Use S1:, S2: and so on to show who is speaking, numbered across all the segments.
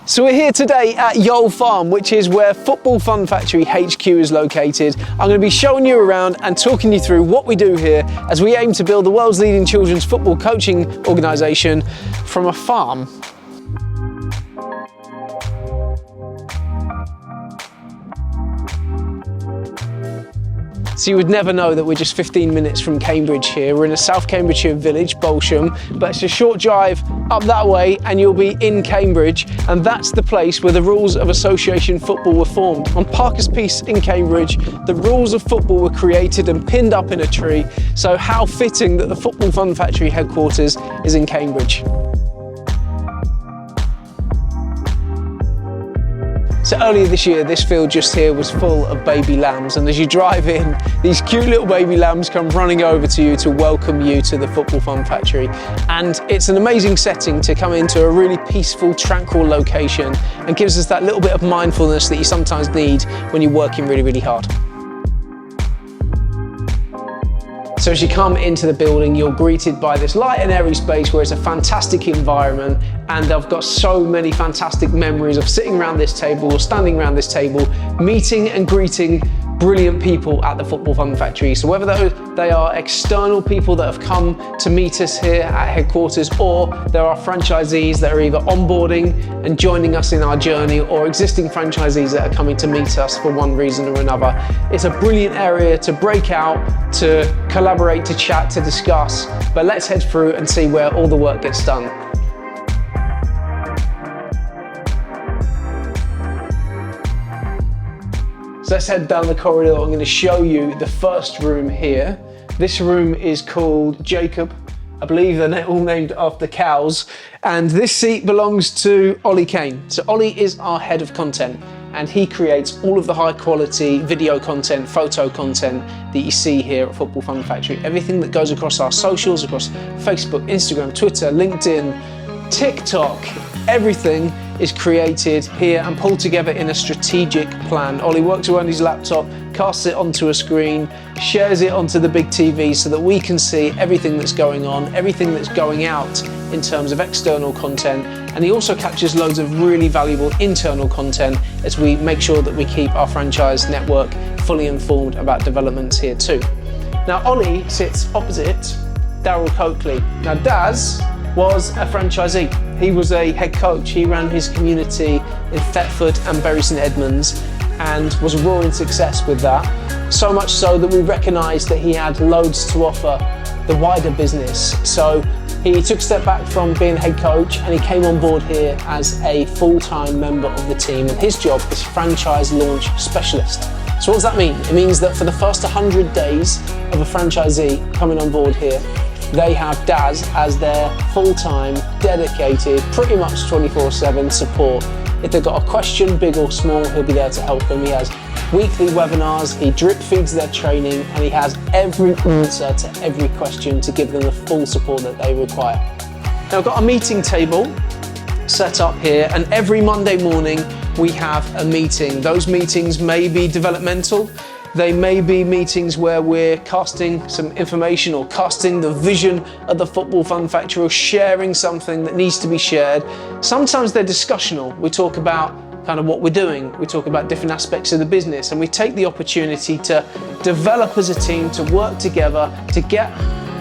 S1: So we're here today at Yole Farm, which is where Football Fun Factory HQ is located. I'm going to be showing you around and talking you through what we do here as we aim to build the world's leading children's football coaching organisation from a farm. So you would never know that we're just 15 minutes from Cambridge here. We're in a South Cambridgeshire village, Bolsham, but it's a short drive up that way and you'll be in Cambridge, and that's the place where the rules of association football were formed. On Parker's Piece in Cambridge, the rules of football were created and pinned up in a tree, so how fitting that the Football Fun Factory headquarters is in Cambridge. So earlier this year, this field just here was full of baby lambs, and as you drive in, these cute little baby lambs come running over to you to welcome you to the Football Fun Factory. And it's an amazing setting to come into a really peaceful, tranquil location, and gives us that little bit of mindfulness that you sometimes need when you're working really, really hard. So as you come into the building, you're greeted by this light and airy space where it's a fantastic environment, and I've got so many fantastic memories of sitting around this table or standing around this table, meeting and greeting brilliant people at the Football Fun Factory. So whether they are external people that have come to meet us here at headquarters, or there are franchisees that are either onboarding and joining us in our journey, or existing franchisees that are coming to meet us for one reason or another. It's a brilliant area to break out, to collaborate, to chat, to discuss. But let's head through and see where all the work gets done. So let's head down the corridor. I'm going to show you the first room here. This room is called Jacob. I believe they're all named after cows. And this seat belongs to Ollie Kane. So Ollie is our head of content, and he creates all of the high quality video content, photo content that you see here at Football Fun Factory. Everything that goes across our socials, across Facebook, Instagram, Twitter, LinkedIn, TikTok, everything is created here and pulled together in a strategic plan. Ollie works around his laptop, casts it onto a screen, shares it onto the big TV so that we can see everything that's going on, everything that's going out in terms of external content. And he also captures loads of really valuable internal content as we make sure that we keep our franchise network fully informed about developments here too. Now Ollie sits opposite Daryl Coakley. Now Daz was a franchisee. He was a head coach. He ran his community in Thetford and Bury St Edmunds and was a roaring success with that. So much so that we recognised that he had loads to offer the wider business. So he took a step back from being head coach and he came on board here as a full-time member of the team, and his job is franchise launch specialist. So what does that mean? It means that for the first 100 days of a franchisee coming on board here, they have Daz as their full-time, dedicated, pretty much 24/7 support. If they've got a question, big or small, he'll be there to help them. He has weekly webinars, he drip feeds their training, and he has every answer to every question to give them the full support that they require. Now I've got a meeting table set up here, and every Monday morning we have a meeting. Those meetings may be developmental. They may be meetings where we're casting some information or casting the vision of the Football Fun Factory, or sharing something that needs to be shared. Sometimes they're discussional. We talk about kind of what we're doing. We talk about different aspects of the business, and we take the opportunity to develop as a team, to work together, to get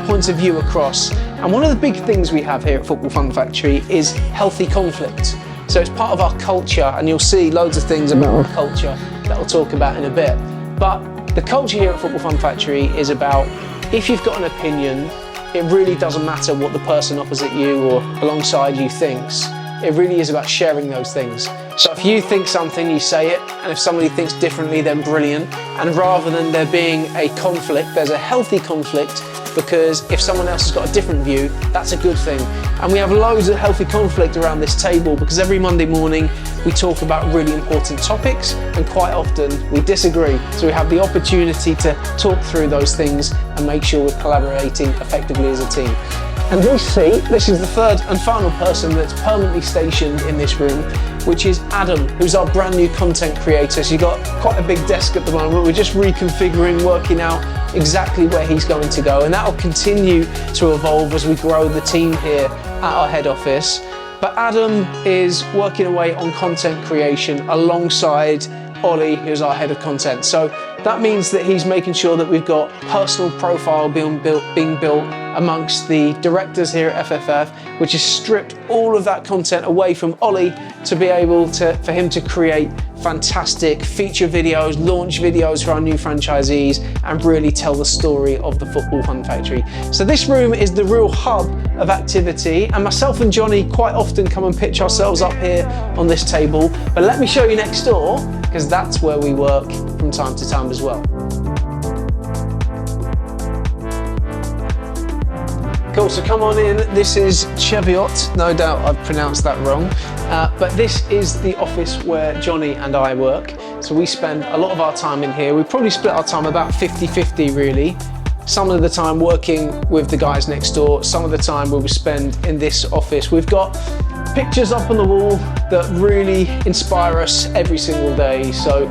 S1: points of view across. And one of the big things we have here at Football Fun Factory is healthy conflict. So it's part of our culture, and you'll see loads of things about our culture that we'll talk about in a bit. But the culture here at Football Fun Factory is about, if you've got an opinion, it really doesn't matter what the person opposite you or alongside you thinks. It really is about sharing those things. So if you think something, you say it, and if somebody thinks differently, then brilliant. And rather than there being a conflict, there's a healthy conflict, because if someone else has got a different view, that's a good thing. And we have loads of healthy conflict around this table, because every Monday morning we talk about really important topics, and quite often we disagree. So we have the opportunity to talk through those things and make sure we're collaborating effectively as a team. And we see, this is the third and final person that's permanently stationed in this room, which is Adam, who's our brand new content creator. So you've got quite a big desk at the moment. We're just reconfiguring, working out exactly where he's going to go. And that'll continue to evolve as we grow the team here at our head office. But Adam is working away on content creation alongside Ollie, who's our head of content. So that means that he's making sure that we've got personal profile being built amongst the directors here at FFF, which has stripped all of that content away from Ollie to be able for him to create fantastic feature videos, launch videos for our new franchisees, and really tell the story of the Football Fun Factory. So this room is the real hub of activity, and myself and Johnny quite often come and pitch ourselves up here on this table. But let me show you next door, because that's where we work from time to time as well. Cool, so come on in. This is Cheviot. No doubt I've pronounced that wrong. But this is the office where Johnny and I work. So we spend a lot of our time in here. We probably split our time about 50-50 really. Some of the time working with the guys next door. Some of the time we'll spend in this office. We've got pictures up on the wall that really inspire us every single day. So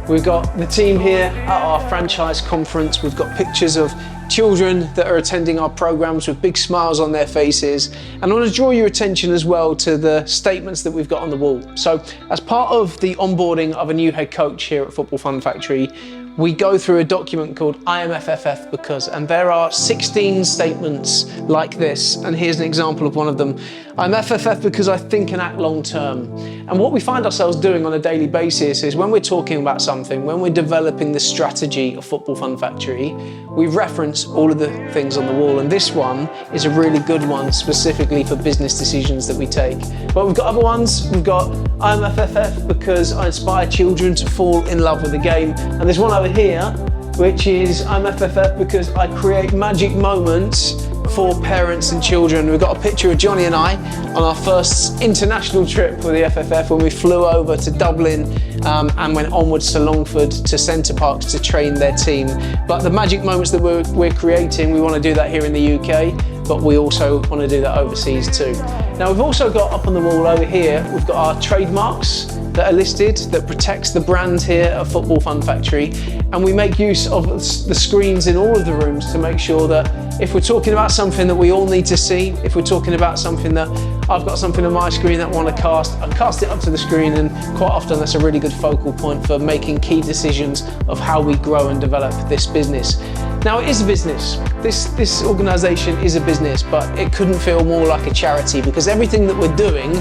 S1: we've got the team here at our franchise conference. We've got pictures of children that are attending our programs with big smiles on their faces. And I want to draw your attention as well to the statements that we've got on the wall. So as part of the onboarding of a new head coach here at Football Fun Factory, we go through a document called I am FFF because, and there are 16 statements like this, and here's an example of one of them. I'm FFF because I think and act long term. And what we find ourselves doing on a daily basis is when we're talking about something, when we're developing the strategy of Football Fun Factory, we reference all of the things on the wall, and this one is a really good one specifically for business decisions that we take. But we've got other ones. We've got I'm FFF because I inspire children to fall in love with the game, and there's one over here which is I'm FFF because I create magic moments for parents and children. We've got a picture of Johnny and I on our first international trip with the FFF when we flew over to Dublin and went onwards to Longford to Centre Parks to train their team. But the magic moments that we're creating, we want to do that here in the UK, but we also want to do that overseas too. Now we've also got up on the wall over here, we've got our trademarks that are listed that protects the brand here at Football Fun Factory, and we make use of the screens in all of the rooms to make sure that if we're talking about something that we all need to see, if we're talking about something that I've got something on my screen that I want to cast, I cast it up to the screen, and quite often that's a really good focal point for making key decisions of how we grow and develop this business. Now it is a business. This organisation is a business, but it couldn't feel more like a charity because everything that we're doing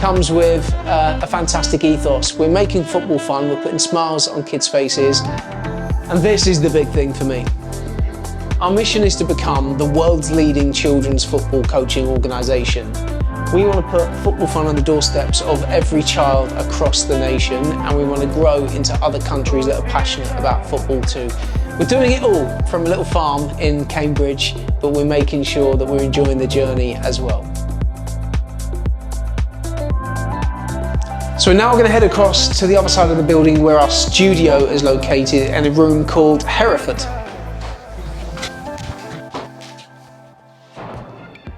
S1: comes with a fantastic ethos. We're making football fun, we're putting smiles on kids' faces, and this is the big thing for me. Our mission is to become the world's leading children's football coaching organisation. We want to put football fun on the doorsteps of every child across the nation, and we want to grow into other countries that are passionate about football too. We're doing it all from a little farm in Cambridge, but we're making sure that we're enjoying the journey as well. So we're now going to head across to the other side of the building where our studio is located in a room called Hereford.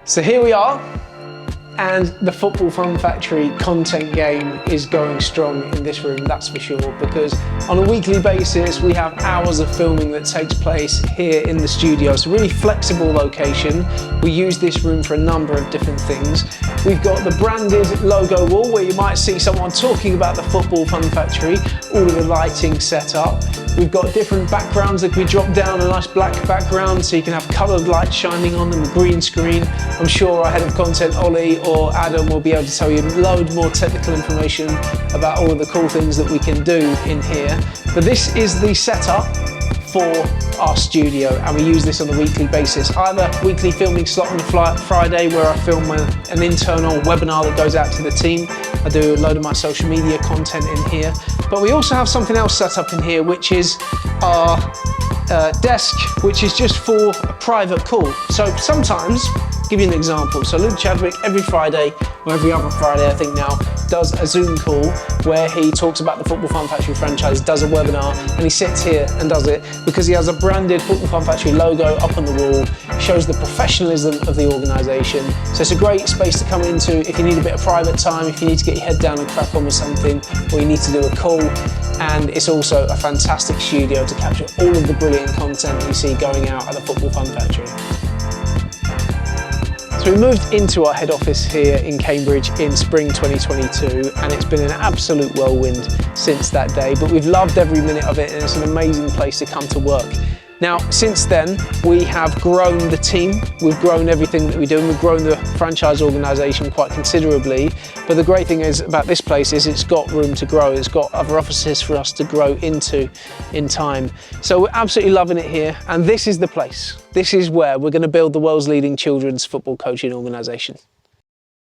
S1: So here we are, and the Football Fun Factory content game is going strong in this room, that's for sure, because on a weekly basis we have hours of filming that takes place here in the studio. It's a really flexible location. We use this room for a number of different things. We've got the branded logo wall where you might see someone talking about the Football Fun Factory, all of the lighting set up. We've got different backgrounds that we drop down, a nice black background so you can have coloured light shining on them, a green screen. I'm sure our head of content, Ollie or Adam, will be able to tell you loads more technical information about all of the cool things that we can do in here. But this is the setup for our studio, and we use this on a weekly basis. I have a weekly filming slot on the Friday where I film an internal webinar that goes out to the team. I do a load of my social media content in here, but we also have something else set up in here, which is our desk, which is just for a private call. So sometimes, I'll give you an example. So Luke Chadwick every Friday, or every other Friday I think now, does a Zoom call where he talks about the Football Fun Factory franchise, does a webinar, and he sits here and does it because he has a branded Football Fun Factory logo up on the wall, shows the professionalism of the organisation. So it's a great space to come into if you need a bit of private time, if you need to get your head down and crack on with something, or you need to do a call. And it's also a fantastic studio to capture all of the brilliant content that you see going out at the Football Fun Factory. So we moved into our head office here in Cambridge in spring 2022, and it's been an absolute whirlwind since that day, but we've loved every minute of it, and it's an amazing place to come to work. Now, since then, we have grown the team, we've grown everything that we do, and we've grown the franchise organisation quite considerably. But the great thing is about this place is it's got room to grow. It's got other offices for us to grow into in time. So we're absolutely loving it here, and this is the place. This is where we're going to build the world's leading children's football coaching organisation.